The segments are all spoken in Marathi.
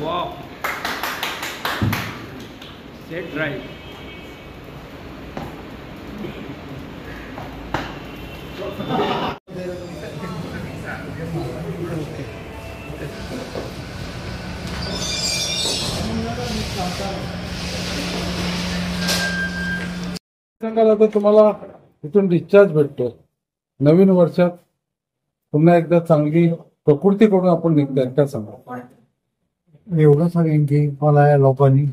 Wow. Set right. सांगायला तर तुम्हाला इथून डिस्चार्ज भेटतो. नवीन वर्षात पुन्हा एकदा चांगली प्रकृती करून आपण निघतोय काय सांगा. एवढं सांगेन की मला या लोकांनी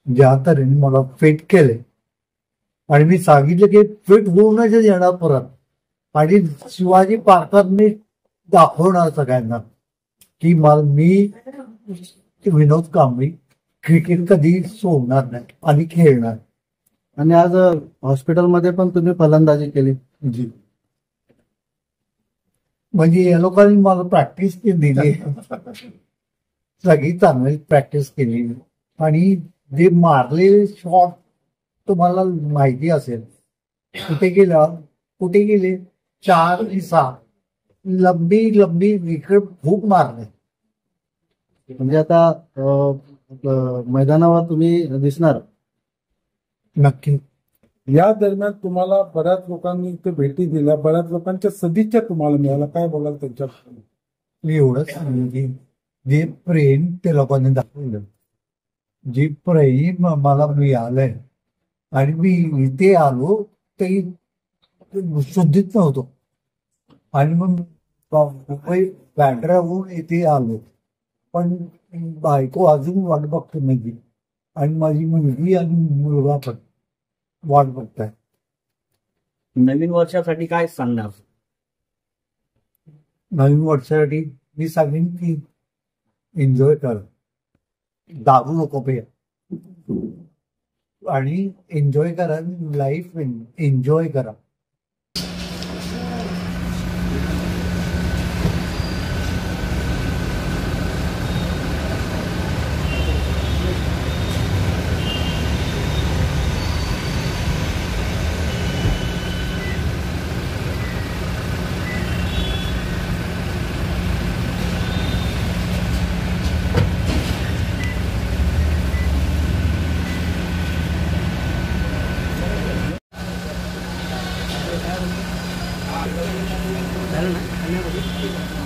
ज्या तऱ्हेने मला फिट केले आणि मी सांगितलं की फिट होऊनच येणार परत, आणि शिवाजी पार्कात मी दाखवणार सगळ्यांना की मी विनोद कांबळी क्रिकेट कधी सोडणार नाही आणि खेळणार. आणि आज हॉस्पिटलमध्ये पण तुम्ही फलंदाजी केली. जी, म्हणजे या लोकांनी मला प्रॅक्टिस दिली, सगळी चांगली प्रॅक्टिस केली. आणि जे मारलेले शॉट तुम्हाला माहिती असेल, कुठे गेले 4 आणि 6 लंबी विकेट खूप मारले. म्हणजे आता मैदानावर तुम्ही दिसणार नक्की. या दरम्यान तुम्हाला बऱ्याच लोकांनी इथे भेटी दिल्या, बऱ्याच लोकांच्या सदिच्छा तुम्हाला मिळाल्या, काय बोलाल त्यांच्या? मी एवढंच सांगेन की जे प्रेम ते लोकांनी दाखवलं, जे प्रेम मला मिळालंय, आणि मी इथे आलो ते शुद्धीत नव्हतो, आणि मग मुंबई बॅटरा होऊन इथे आलो. पण बायको अजून वाट बघते माझी, आणि माझी मुलगी आणि मुलगा पण वाट बघताय. नवीन वर्षासाठी काय सांगणार? नवीन वर्षासाठी मी सांगेन की एन्जॉय करा, दारू नको पे, आणि एन्जॉय करा, लाईफ एन्जॉय करा. झालं ना?